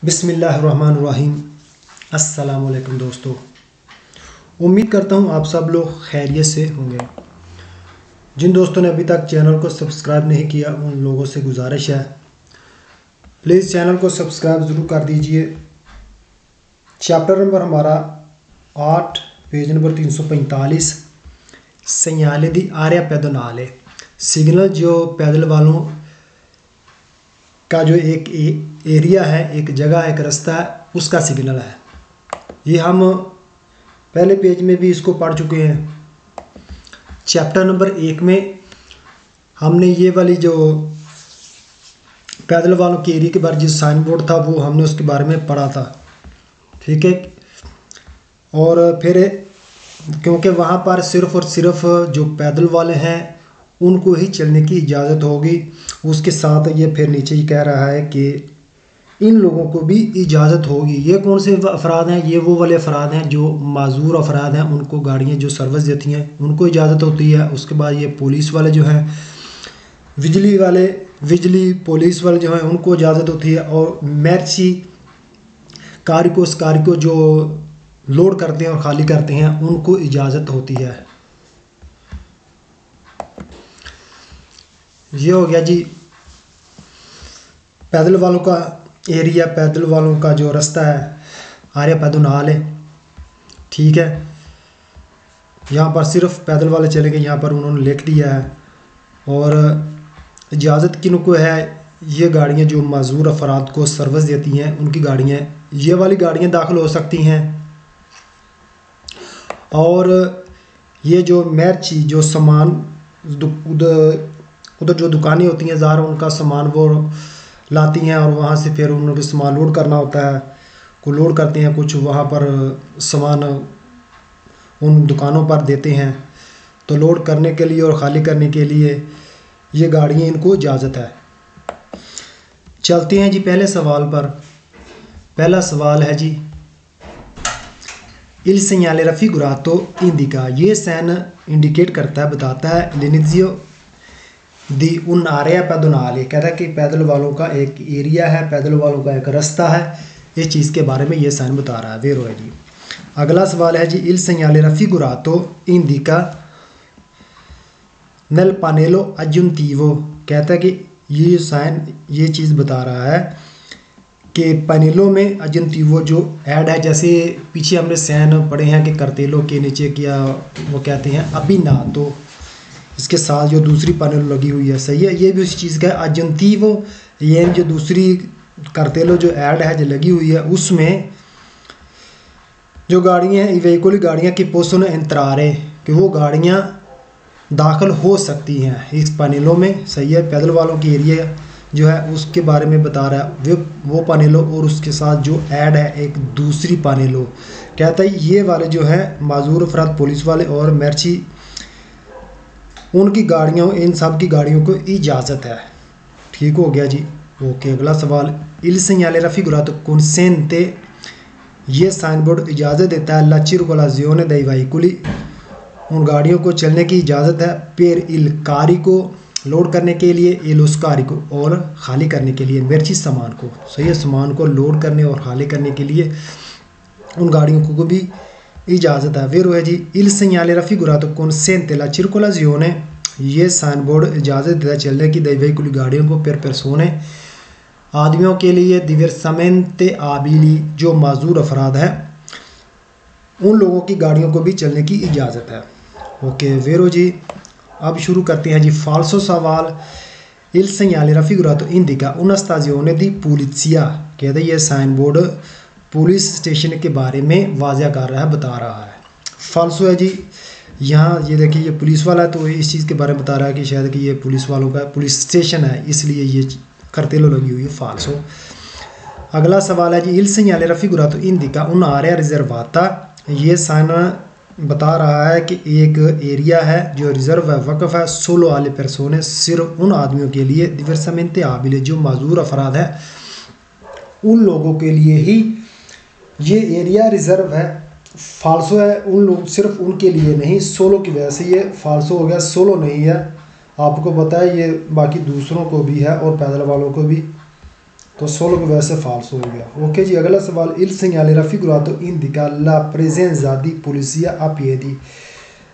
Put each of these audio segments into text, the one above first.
बिस्मिल्लाहिर्रहमानिर्रहीम। अस्सलाम वालेकुम दोस्तों, उम्मीद करता हूँ आप सब लोग खैरियत से होंगे। जिन दोस्तों ने अभी तक चैनल को सब्सक्राइब नहीं किया उन लोगों से गुजारिश है, प्लीज़ चैनल को सब्सक्राइब ज़रूर कर दीजिए। चैप्टर नंबर हमारा 8, पेज नंबर 345, सिग्नल दी आरिया पैदल सिग्नल जो पैदल वालों का जो एक एरिया है, एक जगह, एक रास्ता है, उसका सिग्नल है। ये हम पहले पेज में भी इसको पढ़ चुके हैं। चैप्टर नंबर 1 में हमने ये वाली जो पैदल वालों के एरिया के बारे जो साइन बोर्ड था वो हमने उसके बारे में पढ़ा था, ठीक है। और फिर क्योंकि वहाँ पर सिर्फ़ और सिर्फ जो पैदल वाले हैं उनको ही चलने की इजाज़त होगी, उसके साथ ये फिर नीचे ही कह रहा है कि इन लोगों को भी इजाज़त होगी। ये कौन से अफराद हैं? ये वो वाले अफराद हैं जो माजूर अफराद हैं, उनको गाड़ियाँ जो सर्विस देती हैं उनको इजाज़त होती है। उसके बाद ये पुलिस वाले जो हैं, बिजली पुलिस वाले जो हैं उनको इजाज़त होती है। और मर्ची कार को जो लोड करते हैं और ख़ाली करते हैं उनको इजाज़त होती है। ये हो गया जी पैदल वालों का एरिया, पैदल वालों का जो रास्ता है आर्या पैदल है, ठीक है। यहाँ पर सिर्फ पैदल वाले चलेंगे, यहाँ पर उन्होंने लिख दिया है। और इजाज़त किनको है? ये गाड़ियाँ जो माजूर अफराद को सर्विस देती हैं उनकी गाड़ियाँ, ये वाली गाड़ियाँ दाखिल हो सकती हैं। और ये जो मर्ची जो सामान उधर जो दुकानें होती हैं ज़ाहिर उनका सामान वो लाती हैं और वहाँ से फिर उनको सामान लोड करना होता है, को लोड करते हैं, कुछ वहाँ पर सामान उन दुकानों पर देते हैं। तो लोड करने के लिए और ख़ाली करने के लिए ये गाड़ियाँ इनको इजाज़त है। चलते हैं जी पहले सवाल पर। पहला सवाल है जी इल segnale raffigurato indica, ये साइन इंडिकेट करता है, बताता है l'inizio दी उन आरिया पैदोनाले, कहता है कि पैदल वालों का एक एरिया है, पैदल वालों का एक रास्ता है। इस चीज़ के बारे में ये साइन बता रहा है। वेरो है जी। अगला सवाल है जी इल segnale raffigurato indica nel pannello aggiuntivo, कहता है कि ये साइन ये चीज़ बता रहा है कि पैनलों में अजंतीवो जो ऐड है, जैसे पीछे हमने साइन पढ़े हैं कि करतेलों के नीचे किया वो कहते हैं अभी ना, तो इसके साथ जो दूसरी पैनल लगी हुई है, सही है, ये भी उस चीज़ का है। अजंतीवो ये जो दूसरी करतेलो जो ऐड है जो लगी हुई है उसमें जो गाड़ियाँ हैं वेहिकुल गाड़ियाँ की पोसोन एंत्रारे, कि वो गाड़ियाँ दाखिल हो सकती हैं इस पैनलों में, सही है। पैदल वालों की एरिया जो है उसके बारे में बता रहा है वो पैनलों, और उसके साथ जो ऐड है एक दूसरी पैनलों, कहता है ये वाले जो हैं माजूर अफराद पुलिस वाले और मर्ची उनकी गाड़ियों, इन सब की गाड़ियों को इजाज़त है। ठीक हो गया जी, ओके। अगला सवाल इल segnale raffigurato consente, ये साइन बोर्ड इजाज़त देता है la circolazione dei veicoli, उन गाड़ियों को चलने की इजाज़त है। per il carico, लोड करने के लिए, एलोस कारी को, और ख़ाली करने के लिए मर्ची सामान को, सही है, सामान को लोड करने और ख़ाली करने के लिए उन गाड़ियों को भी इजाज़त है। वेरो है जी इल segnale raffigurato consente la circolazione, ये साइन बोर्ड इजाज़त देता है चलने की dei veicoli गाड़ियों को per persone, आदमियों के लिए, diversamente abili जो माजूर अफराद हैं उन लोगों की गाड़ियों को भी चलने की इजाज़त है। ओके वेरो जी। अब शुरू करते हैं जी फाल्सो सवाल। इल segnale raffigurato indica una stazione di polizia, कहते हैं ये साइन बोर्ड पुलिस स्टेशन के बारे में वाज़ह कर रहा है, बता रहा है। फाल्सो है जी, यहाँ ये देखिए ये पुलिस वाला है तो इस चीज़ के बारे में बता रहा है कि शायद कि ये पुलिस वालों का पुलिस स्टेशन है, इसलिए ये करतेलो लगी हुई है, फाल्सो। अगला सवाल है जी इल segnale raffigurato indica un'area riservata, ये साइन बता रहा है कि एक एरिया है जो रिज़र्व है, वक़फ़ है, सोलो वाले पर्सोने, सिर्फ उन आदमियों के लिए, diversamente abili जो माजूर अफराद है उन लोगों के लिए ही ये एरिया रिज़र्व है। फाल्सो है उन लोग, सिर्फ उनके लिए नहीं, सोलो की वजह से ये फाल्सो हो गया, सोलो नहीं है। आपको पता है ये बाकी दूसरों को भी है और पैदल वालों को भी, तो solo की वजह से फाल्स हो गया। ओके जी, अगला सवाल, il segnale raffigurato indica la presenza di polizia a piedi।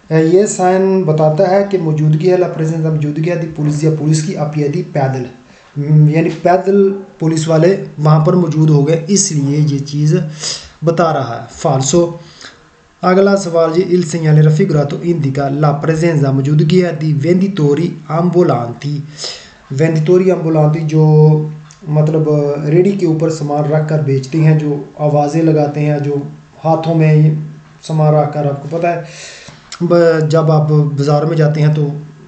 ये साइन बताता है कि मौजूदगी है, ला प्रेजेंसा मौजूदगी है, दी पुलिसिया पुलिस की, आ पिएदी पैदल, यानी पैदल पुलिस वाले वहाँ पर मौजूद हो गए, इसलिए ये चीज़ बता रहा है। फाल्सो। अगला सवाल जी, il segnale raffigurato indica la presenza मौजूदगी है, दी वेंडिटोरी ambulanti। वेंडिटोरी ambulanti जो मतलब रेडी के ऊपर सामान रख कर बेचती हैं, जो आवाज़ें लगाते हैं, जो हाथों में सामान रख कर, आपको पता है जब आप बाज़ार में जाते हैं तो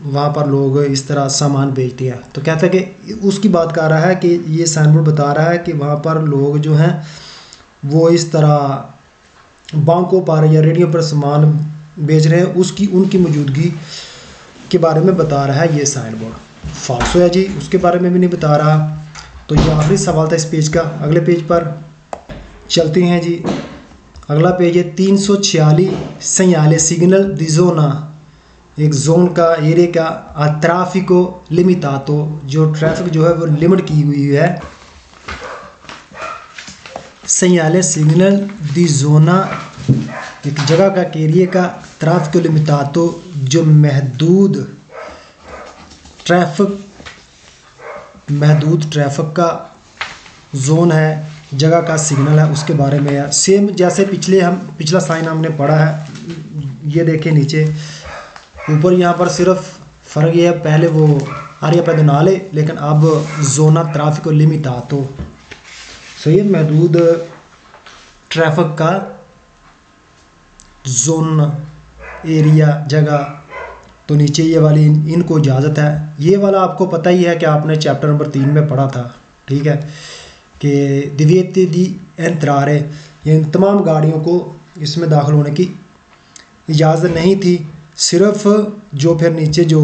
वहाँ पर लोग इस तरह सामान बेचते हैं। तो कहता है कि उसकी बात कर रहा है कि ये साइन बोर्ड बता रहा है कि वहाँ पर लोग जो हैं वो इस तरह बांकों पर या रेडियो पर सामान बेच रहे हैं, उसकी उनकी मौजूदगी के बारे में बता रहा है ये साइन बोर्ड। फाल्सो है जी, उसके बारे में भी नहीं बता रहा। तो ये आखिरी सवाल था इस पेज का। अगले पेज पर चलते हैं जी। अगला पेज है 346, segnale signal di zona, एक जोन का, एरिया का, ट्रैफिको लिमिटातो, जो ट्रैफिक जो है वो लिमिट की हुई है। segnale signal di zona, एक जगह का, एरिया का, ट्रैफिको लिमिटातो, जो महदूद ट्रैफिक का जोन है, जगह का सिग्नल है, उसके बारे में है। सेम जैसे पिछला साइन हमने पढ़ा है, ये देखें नीचे ऊपर, यहाँ पर सिर्फ फ़र्क ये है, पहले वो आरिया पैदनाले, लेकिन अब जोना ट्रैफिको लिमिटातो, सही है, महदूद ट्रैफिक का जोन, एरिया, जगह। तो नीचे ये वाली इनको इजाज़त है। ये वाला आपको पता ही है कि आपने चैप्टर नंबर 3 में पढ़ा था, ठीक है, कि दिव्यते दी एंत्रारे, ये तमाम गाड़ियों को इसमें दाखिल होने की इजाज़त नहीं थी, सिर्फ जो फिर नीचे जो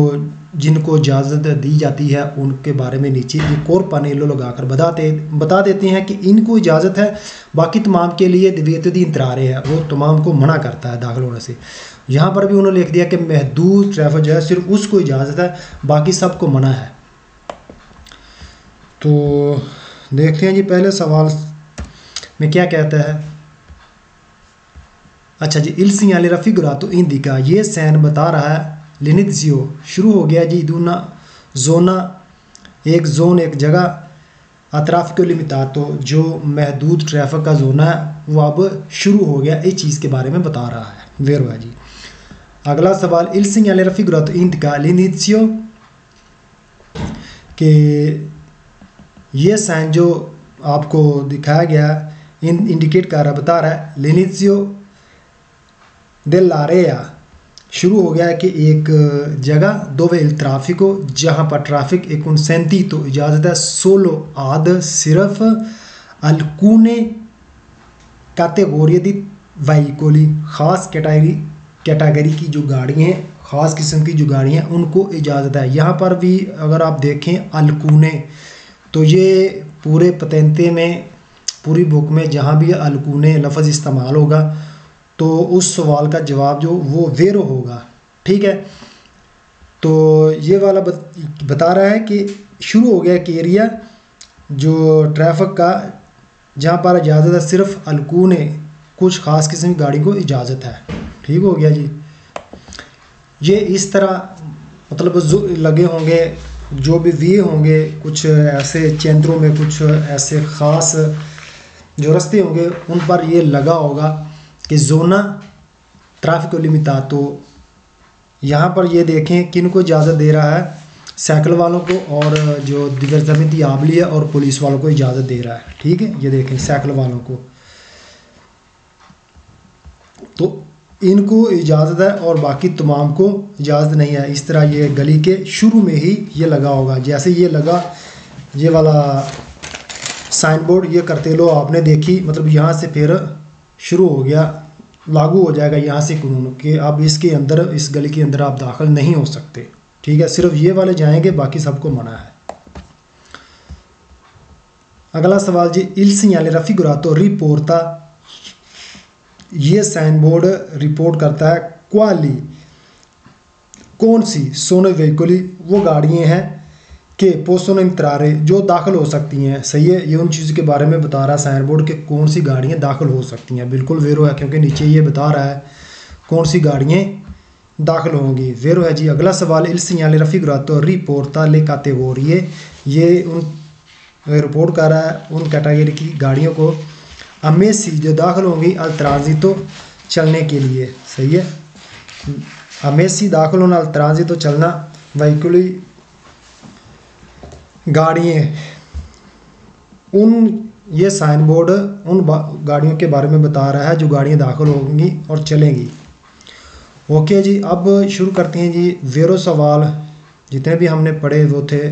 जिनको इजाज़त दी जाती है उनके बारे में नीचे एक और पैनेलो लगाकर बता देते हैं कि इनको इजाज़त है, बाकी तमाम के लिए दिव्यते दी एंत्रारे है, वो तमाम को मना करता है दाखिल होने से। यहाँ पर भी उन्होंने लिख दिया कि महदूद ट्रैफिक जो है सिर्फ उसको इजाज़त है, बाकी सबको मना है। तो देखते हैं जी पहले सवाल में क्या कहता है। अच्छा जी, il segnale raffigurato indica, ये साइन बता रहा है, l'inizio शुरू हो गया जी, दूना जोना एक जोन, एक जगह, ट्रैफिको लिमिटातो जो महदूद ट्रैफिक का जोना है वो अब शुरू हो गया, इस चीज़ के बारे में बता रहा है। वेरो है जी। अगला सवाल, il segnale raffigurato indica l'inizio, कि ये साइन जो आपको दिखाया गया इंडिकेट कर रहा, बता रहा है, l'inizio dell'area, शुरू हो गया है कि एक जगह, dove il traffico, जहाँ पर ट्रैफिक, एक consenti, तो इजाज़त है, solo ad, सिर्फ, alcune categorie di veicoli, ख़ास कैटेगरी की जो गाड़ियाँ हैं, ख़ास किस्म की जो गाड़ियाँ हैं उनको इजाज़त है। यहाँ पर भी अगर आप देखें अलकूने, तो ये पूरे पतेंते में, पूरी बुक में जहाँ भी अलकूने लफ्ज़ इस्तेमाल होगा तो उस सवाल का जवाब जो वो वेरो होगा, ठीक है। तो ये वाला बता रहा है कि शुरू हो गया कि एरिया जो ट्रैफिक का, जहाँ पर इजाज़त है सिर्फ अलकूने, कुछ ख़ास किस्म की गाड़ी को इजाज़त है, ठीक हो गया जी। ये इस तरह मतलब जो लगे होंगे, जो भी वे होंगे, कुछ ऐसे केंद्रों में, कुछ ऐसे ख़ास जो रास्ते होंगे उन पर ये लगा होगा कि जोना ट्रैफिको लिमिटातो। यहाँ पर ये देखें किन को इजाज़त दे रहा है, साइकिल वालों को, और जो दिव्यता आबली है और पुलिस वालों को इजाज़त दे रहा है, ठीक है। ये देखें साइकिल वालों को तो इनको इजाज़त है और बाकी तमाम को इजाज़त नहीं है। इस तरह ये गली के शुरू में ही ये लगा होगा, जैसे ये लगा ये वाला साइन बोर्ड, ये करते लो आपने देखी, मतलब यहाँ से फिर शुरू हो गया, लागू हो जाएगा यहाँ से कानून कि अब इसके अंदर, इस गली के अंदर आप दाखिल नहीं हो सकते, ठीक है, सिर्फ ये वाले जाएंगे, बाकी सबको मना है। अगला सवाल जी, il segnale raffigurato riporta, ये साइन बोर्ड रिपोर्ट करता है क्वाली, कौन सी, सोनो वेहिकली, वो गाड़ियाँ हैं के पोस्टों इंतरारे जो दाखिल हो सकती हैं। सही है, ये उन चीज़ों के बारे में बता रहा है साइन बोर्ड के कौन सी गाड़ियाँ दाखिल हो सकती हैं। बिल्कुल वेरो है, क्योंकि नीचे ये बता रहा है कौन सी गाड़ियाँ दाखिल होंगी। वेरो है जी। अगला सवाल, इल segnale raffigurato riporta le categorie, ये उन रिपोर्ट कर रहा है उन कैटेगरी की गाड़ियों को। अमेसी जो दाखिल होंगी अल ट्रांजितो चलने के लिए। सही है, अमेसी दाखिल होना, अल ट्रांजितो चलना, वहीकुली गाड़ियाँ। उन ये साइन बोर्ड उन गाड़ियों के बारे में बता रहा है जो गाड़ियाँ दाखिल होंगी और चलेंगी। ओके जी, अब शुरू करते हैं जी वेरो सवाल। जितने भी हमने पढ़े वो थे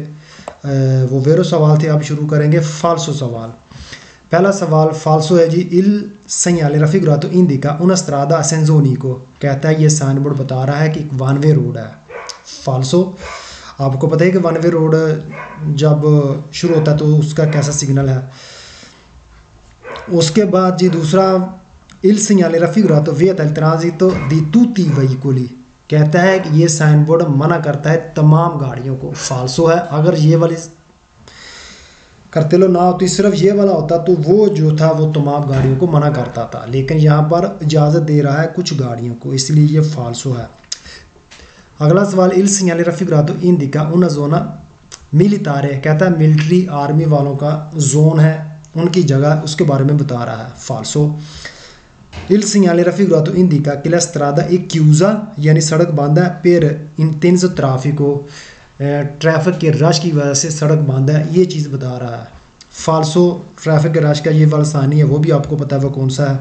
वो वेरो सवाल थे। अब शुरू करेंगे फाल्सो सवाल। पहला सवाल फाल्सो है जी। इल segnale raffigurato indica una strada a senso unico, कहता है ये साइन बोर्ड बता रहा है कि एक वन वे रोड है। फाल्सो, आपको पता है कि वन वे रोड जब शुरू होता है तो उसका कैसा सिग्नल है। उसके बाद जी दूसरा, il segnale raffigurato vieta il transito di tutti i veicoli, कहता है कि ये साइन बोर्ड मना करता है तमाम गाड़ियों को। फाल्सो है, अगर ये वाली करते लो ना होती, सिर्फ ये वाला होता तो वो जो था वो तमाम गाड़ियों को मना करता था, लेकिन यहाँ पर इजाज़त दे रहा है कुछ गाड़ियों को, इसलिए ये फाल्सो है। अगला सवाल, il segnale raffigurato indica una zona militare, कहता है मिलिट्री आर्मी वालों का जोन है, उनकी जगह, उसके बारे में बता रहा है। फाल्सो। il segnale raffigurato indica che la strada è chiusa, यानी सड़क बंद है, per intenso traffico, ट्रैफिक के रश की वजह से सड़क बंद है, ये चीज़ बता रहा है। फाल्सो, ट्रैफिक के रश का ये वाला सानी है वो भी आपको पता है वो कौन सा है।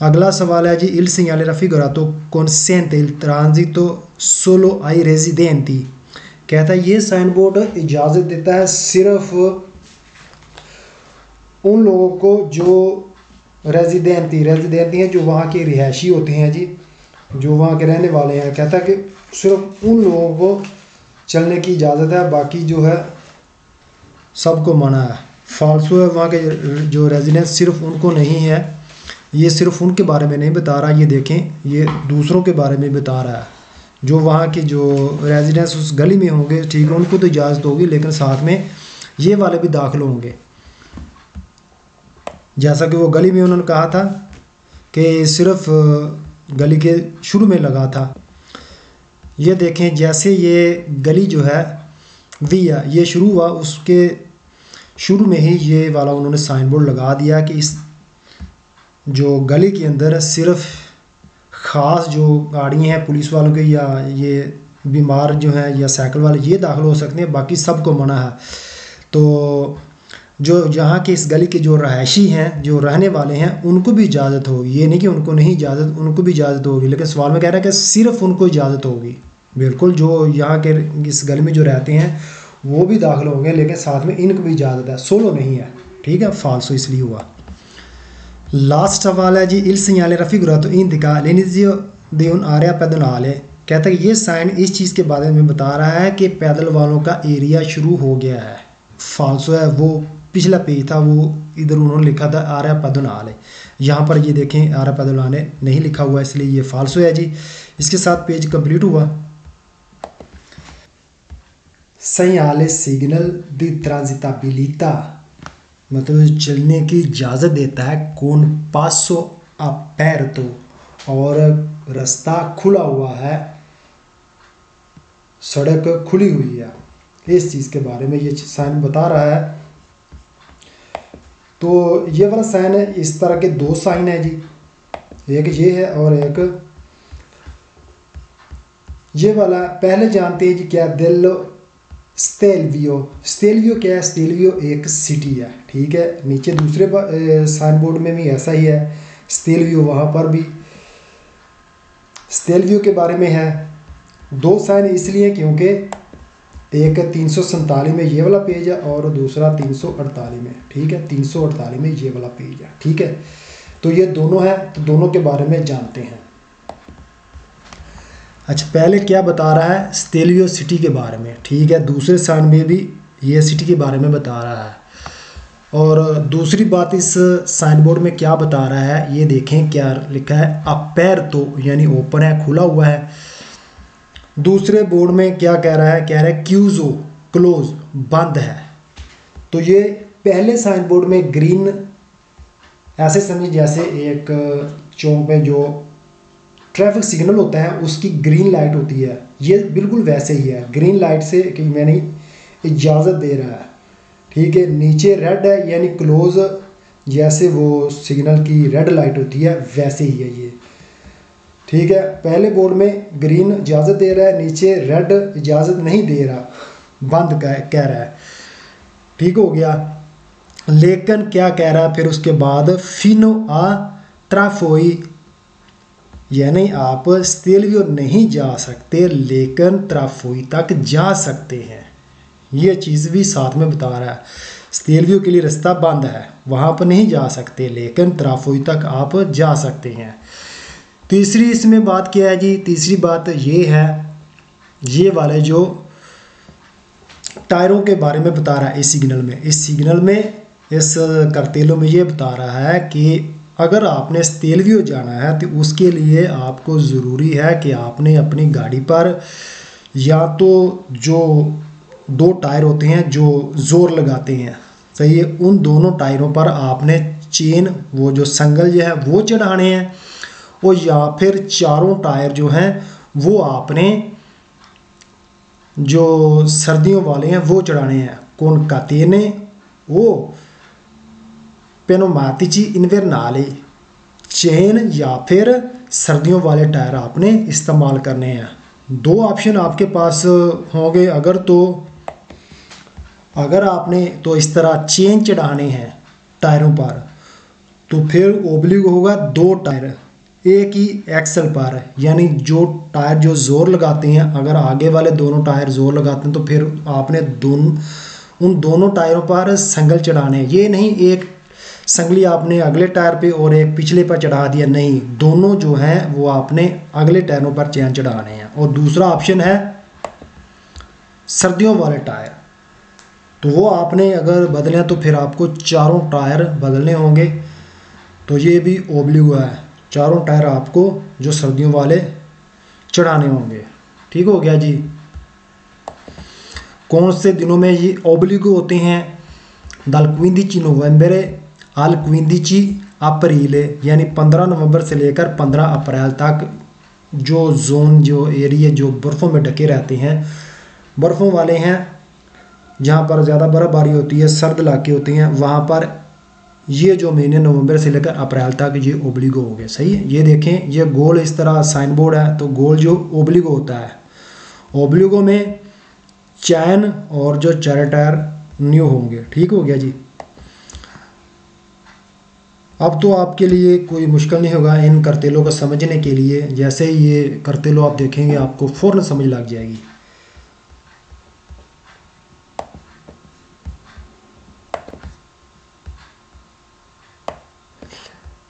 अगला सवाल है जी, il segnale raffigurato consente il transito solo ai residenti, कहता है ये साइन बोर्ड इजाज़त देता है सिर्फ उन लोगों को जो रेजिडेंटी हैं, जो वहाँ के रिहायशी होते हैं जी, जो वहाँ के रहने वाले हैं। कहता है कि सिर्फ उन लोगों को चलने की इजाज़त है, बाकी जो है सबको मना है। फाल्सो है, वहाँ के जो रेजिडेंट्स सिर्फ उनको नहीं है, ये सिर्फ उनके बारे में नहीं बता रहा, ये देखें ये दूसरों के बारे में बता रहा है। जो वहाँ के जो रेजिडेंट्स उस गली में होंगे, ठीक है, उनको तो इजाज़त होगी, लेकिन साथ में ये वाले भी दाखिल होंगे। जैसा कि वो गली में उन्होंने कहा था कि सिर्फ गली के शुरू में लगा था। ये देखें, जैसे ये गली जो है विया ये शुरू हुआ, उसके शुरू में ही ये वाला उन्होंने साइन बोर्ड लगा दिया कि इस जो गली के अंदर सिर्फ ख़ास जो गाड़ियाँ हैं पुलिस वालों के या ये बीमार जो हैं या साइकिल वाले ये दाखिल हो सकते हैं, बाकी सबको मना है। तो जो जहाँ के इस गली के जो रहायशी हैं, जो रहने वाले हैं, उनको भी इजाज़त होगी। ये नहीं कि उनको नहीं इजाज़त, उनको भी इजाज़त होगी, लेकिन सवाल में कह रहा है कि सिर्फ उनको इजाज़त होगी। बिल्कुल, जो यहाँ के इस गली में जो रहते हैं वो भी दाखिल होंगे, लेकिन साथ में इनको भी इजाज़त है, सोलो नहीं है। ठीक है, फाल्सो इसलिए हुआ। लास्ट सवाल है जी, il segnale raffigurato indica l'inizio di un'area pedonale, कहता है कि ये साइन इस चीज़ के बारे में बता रहा है कि पैदल वालों का एरिया शुरू हो गया है। फाल्सो है, वो पिछला पेज था वो इधर उन्होंने लिखा था आर्या पेदोनाले, यहाँ पर ये देखें आर्या पेदोनाले नहीं लिखा हुआ, इसलिए ये फाल्सो है जी। इसके साथ पेज कंप्लीट हुआ। segnale signal di transitabilità, मतलब चलने की इजाज़त देता है। कौन पासो अपेरतो, और रास्ता खुला हुआ है, सड़क खुली हुई है, इस चीज़ के बारे में ये साइन बता रहा है। तो ये वाला साइन है, इस तरह के दो साइन है जी, एक ये है और एक ये वाला। पहले जानते हैं जी क्या, दिल स्टेलवियो। स्टेलवियो क्या है? स्टेलवियो एक सिटी है, ठीक है। नीचे दूसरे साइन बोर्ड में भी ऐसा ही है स्टेलवियो, वहाँ पर भी स्टेलवियो के बारे में है। दो साइन इसलिए क्योंकि एक 347 में ये वाला पेज है और दूसरा 348 में, ठीक है। 348 में ये वाला पेज है, ठीक है। तो ये दोनों है, तो दोनों के बारे में जानते हैं। अच्छा, पहले क्या बता रहा है? स्टेलवियो सिटी के बारे में, ठीक है। दूसरे साइन में भी ये सिटी के बारे में बता रहा है। और दूसरी बात, इस साइन बोर्ड में क्या बता रहा है ये देखें, क्या लिखा है? अपेरतो, यानी ओपन है, खुला हुआ है। दूसरे बोर्ड में क्या कह रहा है? कह रहा है क्यूजो, क्लोज, बंद है। तो ये पहले साइन बोर्ड में ग्रीन, ऐसे समझिए जैसे एक चौक में जो ट्रैफिक सिग्नल होता है उसकी ग्रीन लाइट होती है, ये बिल्कुल वैसे ही है, ग्रीन लाइट से कि मैंने इजाज़त दे रहा है, ठीक है। नीचे रेड है यानी क्लोज, जैसे वो सिग्नल की रेड लाइट होती है वैसे ही है ये, ठीक है। पहले बोर्ड में ग्रीन इजाज़त दे रहा है, नीचे रेड इजाज़त नहीं दे रहा, बंद कह रहा है, ठीक हो गया। लेकिन क्या कह रहा है फिर उसके बाद, फिनो आ ट्राफोई, यानी आप स्टेलवियो नहीं जा सकते लेकिन ट्राफोई तक जा सकते हैं, ये चीज़ भी साथ में बता रहा है। स्टेलवियो के लिए रास्ता बंद है, वहाँ पर नहीं जा सकते लेकिन ट्राफोई तक आप जा सकते हैं। तीसरी इसमें बात क्या है जी, तीसरी बात ये है, ये वाले जो टायरों के बारे में बता रहा है इस सिग्नल में, इस सिग्नल में, इस करतेलों में ये बता रहा है कि अगर आपने स्टेलवियो जाना है तो उसके लिए आपको ज़रूरी है कि आपने अपनी गाड़ी पर या तो जो 2 टायर होते हैं जो ज़ोर लगाते हैं, सही है, उन दोनों टायरों पर आपने चेन, वो जो संगल जो है वो चढ़ाने हैं, और या फिर चारों टायर जो हैं वो आपने जो सर्दियों वाले हैं वो चढ़ाने हैं। कौन कातेने वो पेनोमातिची इन्वेरनाले, चेन या फिर सर्दियों वाले टायर आपने इस्तेमाल करने हैं। 2 ऑप्शन आपके पास होंगे, अगर आपने तो इस तरह चेन चढ़ाने हैं टायरों पर तो फिर ओब्लिग होगा 2 टायर एक ही एक्सल पर, यानी जो टायर जो ज़ोर लगाते हैं, अगर आगे वाले दोनों टायर ज़ोर लगाते हैं तो फिर आपने उन दोनों टायरों पर संगल चढ़ाने, ये नहीं एक संगली आपने अगले टायर पे और एक पिछले पर चढ़ा दिया, नहीं, दोनों जो हैं वो आपने अगले टायरों पर चेन चढ़ाने हैं। और दूसरा ऑप्शन है सर्दियों वाले टायर, तो वो आपने अगर बदले तो फिर आपको चारों टायर बदलने होंगे, तो ये भी ओब्लिगो है, चारों टायर आपको जो सर्दियों वाले चढ़ाने होंगे, ठीक हो गया जी। कौन से दिनों में ये ओब्लिगो होते हैं, दल 15 नवंबर आल 15 अप्रैल, यानी 15 नवंबर से लेकर 15 अप्रैल तक जो जोन, जो एरिया जो बर्फ़ों में ढके रहते हैं, बर्फ़ों वाले हैं, जहाँ पर ज़्यादा बर्फ़बारी होती है, सर्द इलाके होते हैं, वहाँ पर ये जो महीने नवंबर से लेकर अप्रैल तक ये ओब्लिगो हो गए, सही है। ये देखें, ये गोल इस तरह साइन बोर्ड है, तो गोल जो ओब्लिगो होता है, ओब्लिगो में चैन और जो 4 टायर न्यू होंगे, ठीक हो गया जी। अब तो आपके लिए कोई मुश्किल नहीं होगा इन करतेलों को समझने के लिए, जैसे ही ये करतेलों आप देखेंगे आपको फ़ौरन समझ लग जाएगी।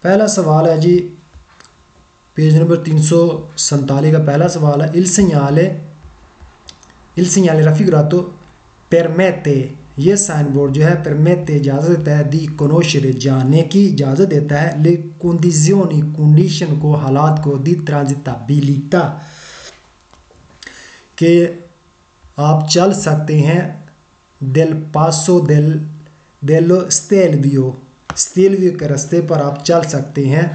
पहला सवाल है जी, पेज नंबर 347 का पहला सवाल है, इल segnale raffigurato permette, ये साइन बोर्ड जो है परमेते इजाज़त देता है, दी कोनोशरे जानने की इजाज़त देता है, ले कंडीजियोनी कंडीशन को, हालात को, दी ट्रांजिटाबिलिटा के आप चल सकते हैं, देल पासो देलो स्टेलवियो, स्टेलवियो के रास्ते पर आप चल सकते हैं।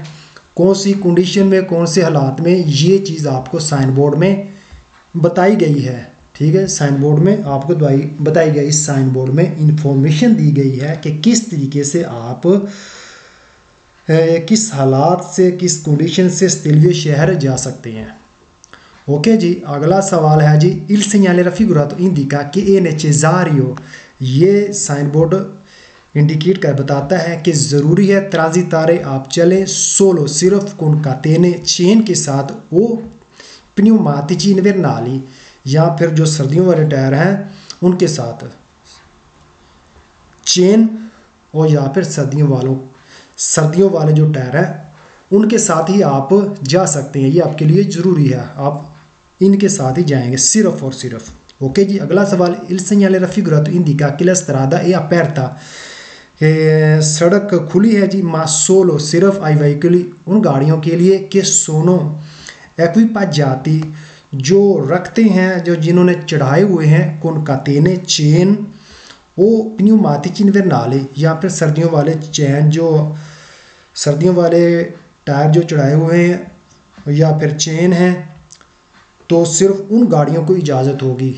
कौन सी कंडीशन में, कौन से हालात में, ये चीज़ आपको साइन बोर्ड में बताई गई है, ठीक है। साइन बोर्ड में आपको बताई गई, इस साइन बोर्ड में इंफॉर्मेशन दी गई है कि किस तरीके से आप किस हालात से, किस कंडीशन से स्टेलवियो शहर जा सकते हैं। ओके जी, अगला सवाल है जी, il segnale raffigurato indica che è necessario, ये साइन बोर्ड इंडिकेट कर बताता है कि ज़रूरी है ट्रांजिटारे आप चलें, सोलो सिर्फ कौन कातेने, चेन के साथ, वो pneumatici invernali, या फिर जो सर्दियों वाले टायर हैं उनके साथ चेन, और या फिर सर्दियों वाले जो टायर हैं उनके साथ ही आप जा सकते हैं, ये आपके लिए ज़रूरी है, आप इनके साथ ही जाएंगे सिर्फ और सिर्फ। ओके जी, अगला सवाल, il segnale raffigurato indica che la strada è aperta, सड़क खुली है जी, मा सोलो सिर्फ आई veicoli, उन गाड़ियों के लिए, कि सोनो equipaggiati, जो रखते हैं, जो जिन्होंने चढ़ाए हुए हैं, कौन कातेने चेन, वो pneumatici invernali, या फिर सर्दियों वाले चैन, जो सर्दियों वाले टायर जो चढ़ाए हुए हैं या फिर चेन हैं, तो सिर्फ उन गाड़ियों को इजाज़त होगी।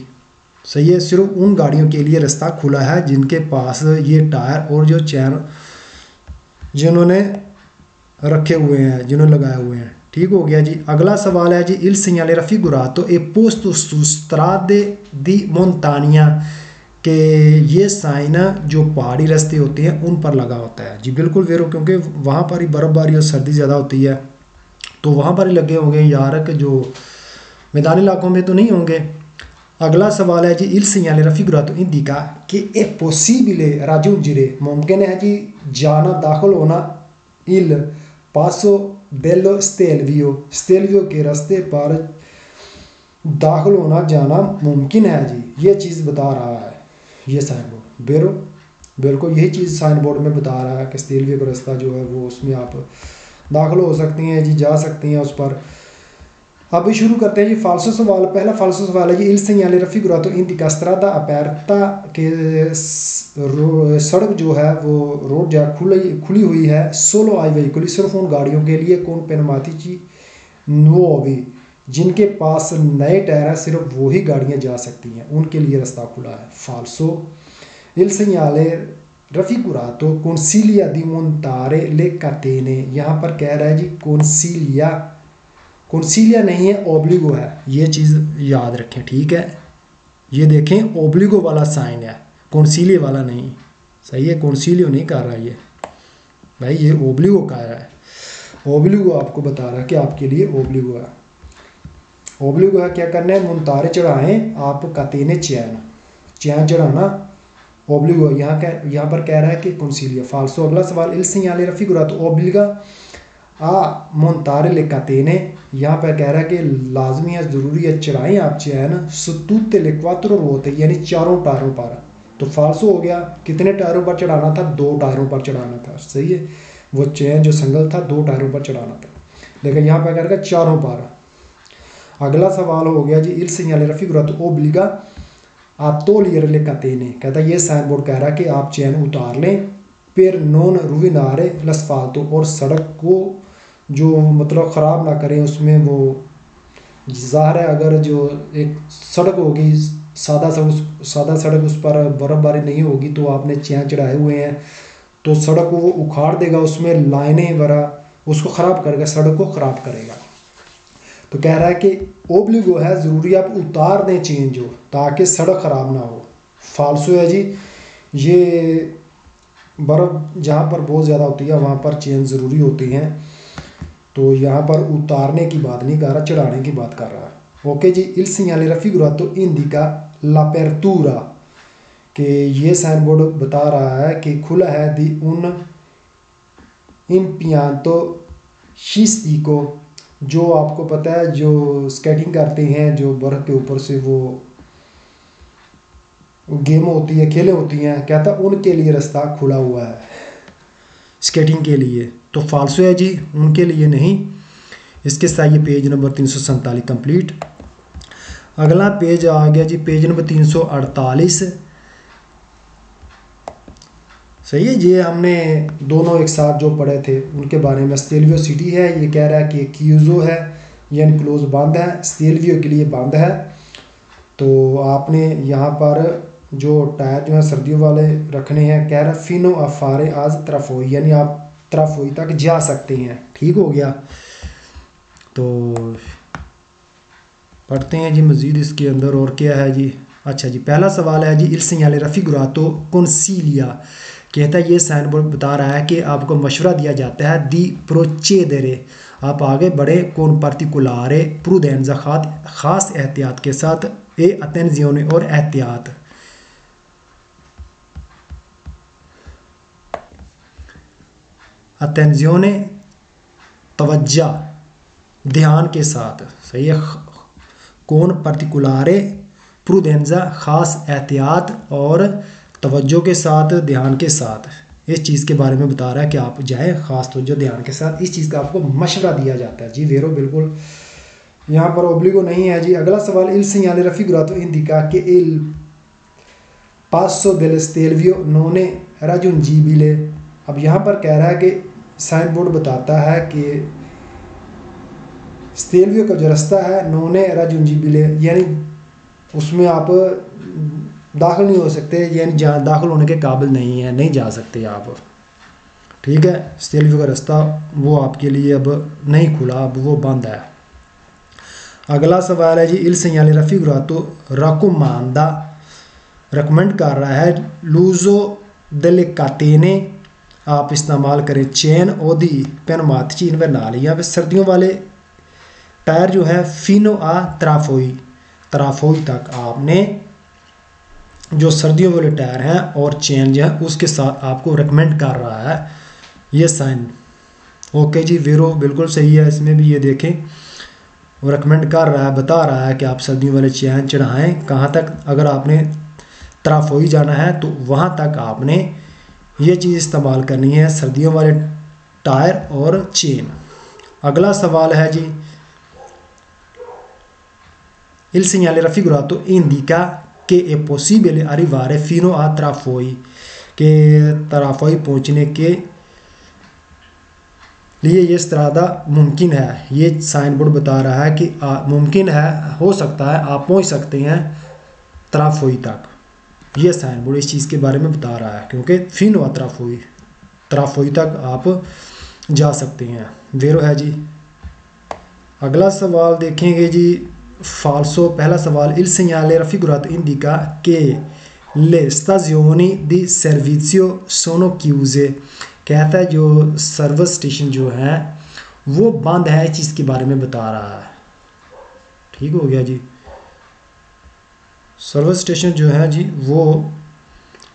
सही है, सिर्फ उन गाड़ियों के लिए रास्ता खुला है जिनके पास ये टायर और जो चैन जिन्होंने रखे हुए हैं, जिन्होंने लगाए हुए हैं। ठीक हो गया जी। अगला सवाल है जी, il segnale raffigurato e posto su strade di montagna, कि ये साइन जो पहाड़ी रास्ते होते हैं उन पर लगा होता है। जी बिल्कुल वेरो, क्योंकि वहाँ पर ही बर्फ़बारी और सर्दी ज़्यादा होती है, तो वहाँ पर ही लगे होंगे यार, कि जो मैदानी इलाकों में तो नहीं होंगे। अगला सवाल है जी, il segnale raffigurato indica che è possibile raggiungere, मुमकिन है जी जाना, दाखिल होना, il passo dello Stelvio, स्टेलवियो के रास्ते पर दाखिल होना, जाना मुमकिन है जी। ये चीज़ बता रहा है ये साइन बोर्ड। बिल्कुल यही चीज़ साइन बोर्ड में बता रहा है कि स्टेलवियो का रास्ता जो है वो, उसमें आप दाखिल हो सकती हैं जी, जा सकती हैं उस पर। अभी शुरू करते हैं जी फाल्सो सवाल। पहला फाल्सो सवाल है जी, il segnale raffigurato indica strada aperta, के सड़क जो है वो रोड जो खुली हुई है, solo ai veicoli, सिर्फ उन गाड़ियों के लिए, con pneumatici nuovi, जिनके पास नए टायर हैं, सिर्फ वही गाड़ियां जा सकती हैं, उनके लिए रास्ता खुला है। फाल्सो, il segnale raffigurato consiglia di montare le catene, यहाँ पर कह रहा है जी कॉन्सिलिया नहीं है, ओब्लिगो है, ये चीज़ याद रखें। ठीक है, ये देखें ओब्लिगो वाला साइन है, कॉन्सिलिया वाला नहीं। सही है, कॉन्सिलियो नहीं कर रहा ये भाई, ये ओब्लिगो कह रहा है। ओब्लिगो आपको बता रहा है कि आपके लिए ओब्लिगो है। ओब्लिगो है, क्या करना है, मुंतारे चढ़ाएं आप, कातेने चैन चढ़ाना, ओब्लिगो। यहाँ पर कह रहा है कि कॉन्सिलिया। फाल्सो। अगला सवाल, il segnale raffigurato obbliga a montare le catene, यहाँ पर कह रहा है कि लाजमी है, ज़रूरी है, चढ़ाएं आप चैन su tutte le quattro ruote, यानी चारों टायरों पर। तो फाल्सो हो गया, कितने टायरों पर चढ़ाना था, 2 टायरों पर चढ़ाना था। सही है, वो चैन जो संगल था 2 टायरों पर चढ़ाना था, लेकिन यहाँ पर कह रहा है चारों पर। अगला सवाल हो गया जी, il segnale raffigurato obbliga a togliere le catene, कहता है ये साइन बोर्ड कह रहा है कि आप चैन उतार लें, per non rovinare l'asfalto, और सड़क को जो मतलब ख़राब ना करें, उसमें वो ज़ाहिर है, अगर जो एक सड़क होगी सादा सड़क, उस पर बर्फ़बारी नहीं होगी, तो आपने चैन चढ़ाए हुए हैं, तो सड़क को वो उखाड़ देगा, उसमें लाइनें वगैरह उसको ख़राब करेगा, सड़क को ख़राब करेगा। तो कह रहा है कि ओब्लिगो है, ज़रूरी आप उतार दें चेन जो, ताकि सड़क ख़राब ना हो। फाल्सो है जी, ये बर्फ़ जहाँ पर बहुत ज़्यादा होती है वहाँ पर चेन ज़रूरी होती हैं, तो यहाँ पर उतारने की बात नहीं कर रहा, चढ़ाने की बात कर रहा है। ओके जी, il segnale raffigurato indica l'apertura, कि ये साइन बोर्ड बता रहा है कि खुला है, दी उन impianto sciistico, जो आपको पता है जो स्केटिंग करते हैं, जो बर्फ़ के ऊपर से वो गेम होती है, खेलें होती हैं, कहता उनके लिए रास्ता खुला हुआ है स्केटिंग के लिए। तो फाल्सो है जी, उनके लिए नहीं। इसके साथ ये पेज नंबर 347 कंप्लीट। अगला पेज आ गया जी, पेज नंबर 348। सही है, ये हमने दोनों एक साथ जो पढ़े थे उनके बारे में। स्टेलवियो सिटी है, ये कह रहा है कि क्यूजो है, यानी क्लोज बंद है, स्टेलवियो के लिए बंद है। तो आपने यहाँ पर जो टायर जो है सर्दियों वाले रखने हैं, कह रहा है फिनो अफारे आज तरफोई, यानी आप तरफोई तक जा सकते हैं। ठीक हो गया, तो पढ़ते हैं जी मज़ीद इसके अंदर और क्या है जी। अच्छा जी, पहला सवाल है जी, il segnale raffigurato consiglia, कहता है ये साइन बोर्ड बता रहा है कि आपको मशवरा दिया जाता है, दी procedere, आप आगे बढ़े, con particolare prudenza, ख़ास एहतियात के साथ, e attenzione, और एहतियात। attenzione तवज्जा, ध्यान के साथ। सही है, कौन particolare prudenza, ख़ास एहतियात और तवज्जो के साथ, ध्यान के साथ, इस चीज़ के बारे में बता रहा है कि आप जाएँ ख़ास तवज्जो ध्यान के साथ, इस चीज़ का आपको मशवरा दिया जाता है जी। वेरो बिल्कुल यहाँ पर ओब्लिगो नहीं है जी। अगला सवाल, il segnale raffigurato indica che il पासो डेल स्टेल्वियो नोने राजुंजीबिले। अब यहाँ पर कह रहा है कि साइन बोर्ड बताता है कि स्टेल्वियो का जो रास्ता है नोने राजुंजीबिले, यानी उसमें आप दाखिल नहीं हो सकते, यानी दाखिल होने के काबिल नहीं है, नहीं जा सकते आप। ठीक है, स्टेल्वियो का रास्ता वो आपके लिए अब नहीं खुला, अब वो बंद है। अगला सवाल है जी, इल सेgnale raffigurato raccomanda, रिकमेंड कर रहा है लूजो delle catene, आप इस्तेमाल करें चेन ओदी pneumatici invernali, यहाँ पे सर्दियों वाले टायर जो है फिनो आ त्राफोई तक आपने जो सर्दियों वाले टायर हैं और चेन जो है उसके साथ आपको रिकमेंड कर रहा है ये साइन। ओके जी, वेरो बिल्कुल सही है, इसमें भी ये देखें वो रिकमेंड कर रहा है, बता रहा है कि आप सर्दियों वाले चेन चढ़ाएं कहाँ तक। अगर आपने त्राफोई जाना है तो वहाँ तक आपने ये चीज़ इस्तेमाल करनी है, सर्दियों वाले टायर और चेन। अगला सवाल है जी, il segnale raffigurato indica che è possibile arrivare fino a Trafoi, के त्राफोई पहुँचने के लिए ये स्त्रादा मुमकिन है। ये साइन बोर्ड बता रहा है कि मुमकिन है, हो सकता है, आप पहुँच सकते हैं त्राफोई तक। ये साइन बोर्ड इस चीज़ के बारे में बता रहा है, क्योंकि फिनो त्राफोई तक आप जा सकते हैं। वेरो है जी। अगला सवाल देखेंगे जी, फाल्सो। पहला सवाल, il segnale raffigurato indica che le stazioni di servizio sono chiuse, कहता है जो सर्विस स्टेशन जो है वो बंद है, इस चीज़ के बारे में बता रहा है। ठीक हो गया जी, सर्विस स्टेशन जो है जी वो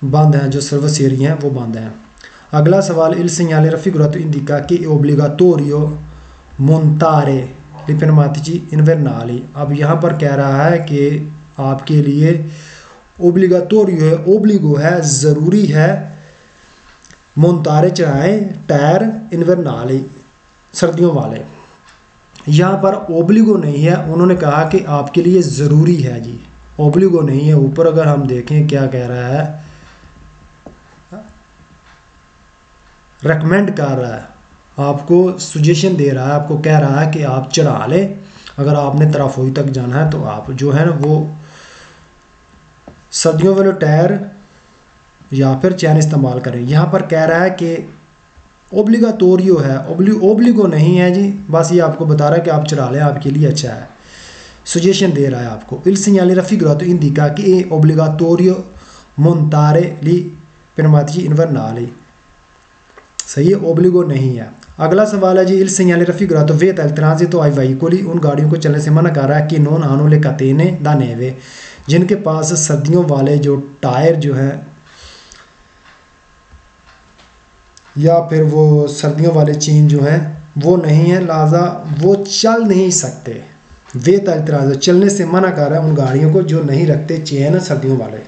बंद है, जो सर्विस एरिया है वो बंद है। अगला सवाल, il segnale raffigurato indica che è obbligatorio montare i pneumatici invernali, अब यहाँ पर कह रहा है कि आपके लिए ओब्लिगाटोरियो है, ओब्लिगो है, ज़रूरी है, मोन्तारे चढ़ाएँ टायर इन्वर्नाली सर्दियों वाले। यहाँ पर ओब्लिगो नहीं है, उन्होंने कहा कि आपके लिए ज़रूरी है जी, ओब्लिगो नहीं है। ऊपर अगर हम देखें क्या कह रहा है, रेकमेंड कर रहा है, आपको सजेशन दे रहा है, आपको कह रहा है कि आप चढ़ा लें। अगर आपने त्राफोई तक जाना है तो आप जो है ना वो सर्दियों वाले टायर या फिर चैन इस्तेमाल करें। यहाँ पर कह रहा है कि ओब्लिगाटोरियो है, ओब्लिगो नहीं है जी, बस ये आपको बता रहा है कि आप चढ़ा लें, आपके लिए अच्छा है, सजेशन दे रहा है आपको। il segnale raffigurato indica che è obbligatorio montare li pneumatici invernali, सही है, ओब्लिगो नहीं है। अगला सवाल है जी, il segnale raffigurato vieta il transito ai veicoli, उन गाड़ियों को चलने से मना कर रहा है कि non hanno le catene da neve, जिनके पास सर्दियों वाले जो टायर जो हैं या फिर वो सर्दियों वाले चेन जो हैं वो नहीं है, लिहाजा वो चल नहीं सकते। वेता इतराज़, चलने से मना कर रहा है उन गाड़ियों को जो नहीं रखते चेन सर्दियों वाले।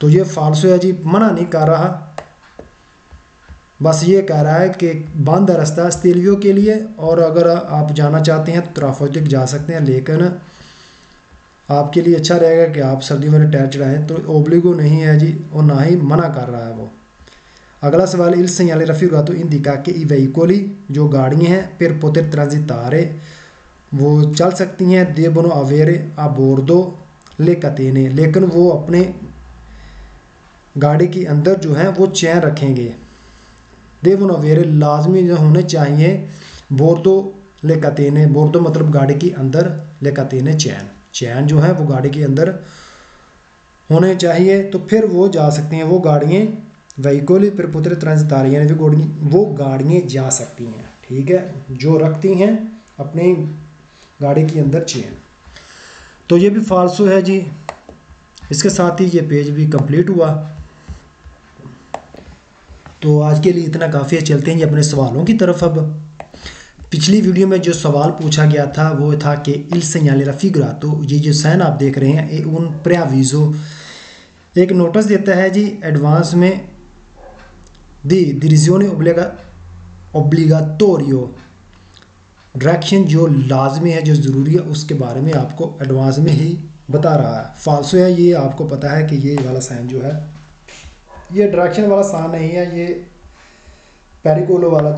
तो ये फाल्सो है जी, मना नहीं कर रहा, बस ये कह रहा है कि बंद रास्ता स्टेल्वियो के लिए, और अगर आप जाना चाहते हैं तो त्राफोई तक जा सकते हैं, लेकिन आपके लिए अच्छा रहेगा कि आप सर्दियों वाले टायर चढ़ाएं। तो ओब्लिगो नहीं है जी, और ना ही मना कर रहा है वो। अगला सवाल, il segnale raffigurato indica che i veicoli, जो गाड़ियाँ हैं, per poter transitare, वो चल सकती हैं, devono avere a bordo le catene, लेकिन वो अपने गाड़ी के अंदर जो है वो चैन रखेंगे। देवोनो अवेरे, लाजमी जो होने चाहिए, बोर्दो ले catene, बोर्दो मतलब गाड़ी के अंदर, ले catene चैन जो है वो गाड़ी के अंदर होने चाहिए, तो फिर वो जा सकती हैं वो गाड़ियाँ वेहिकोली पर पुत्र ट्रांजितारी, यानी वो गाड़ियाँ जा सकती हैं। ठीक है, जो रखती हैं अपनी गाड़ी के अंदर चेन। तो ये भी फाल्सो है जी। इसके साथ ही ये पेज भी कंप्लीट हुआ। तो आज के लिए इतना काफ़ी है, चलते हैं जी अपने सवालों की तरफ। अब पिछली वीडियो में जो सवाल पूछा गया था वो था कि il segnale raffigurato, ये जो साइन आप देख रहे हैं, un preavviso, एक नोटिस देता है जी एडवांस में, दी डिरेzione obbligatorio, डायरेक्शन जो लाजमी है, जो ज़रूरी है, उसके बारे में आपको एडवांस में ही बता रहा है, फाल्सो है। ये आपको पता है कि ये वाला साइन जो है ये डायरेक्शन वाला साइन नहीं है, ये पेरिगोलो वाला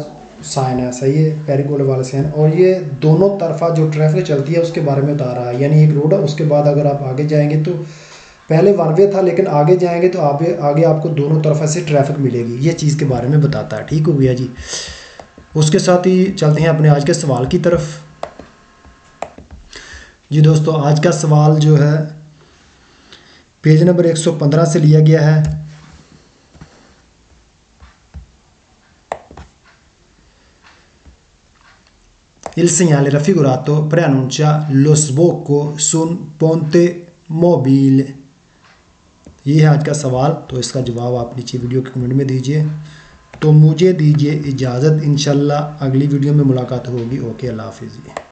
साइन है, सही है, पेरिगोलो वाला साइन। और ये दोनों तरफा जो ट्रैफिक चलती है उसके बारे में बता रहा है। यानी एक रोड है, उसके बाद अगर आप आगे जाएंगे तो पहले वन वे था, लेकिन आगे जाएंगे तो आगे आपको दोनों तरफा से ट्रैफिक मिलेगी। ये चीज़ के बारे में बताता है। ठीक हो गया जी। उसके साथ ही चलते हैं अपने आज के सवाल की तरफ। जी दोस्तों, आज का सवाल जो है पेज नंबर 115 से लिया गया है। Il segnale raffigurato preannuncia lo sbocco su un ponte mobile। ये है आज का सवाल। तो इसका जवाब आप नीचे वीडियो के कमेंट में दीजिए। तो मुझे दीजिए इजाज़त, इंशाल्लाह अगली वीडियो में मुलाकात होगी। ओके, अल्लाह हाफिज़।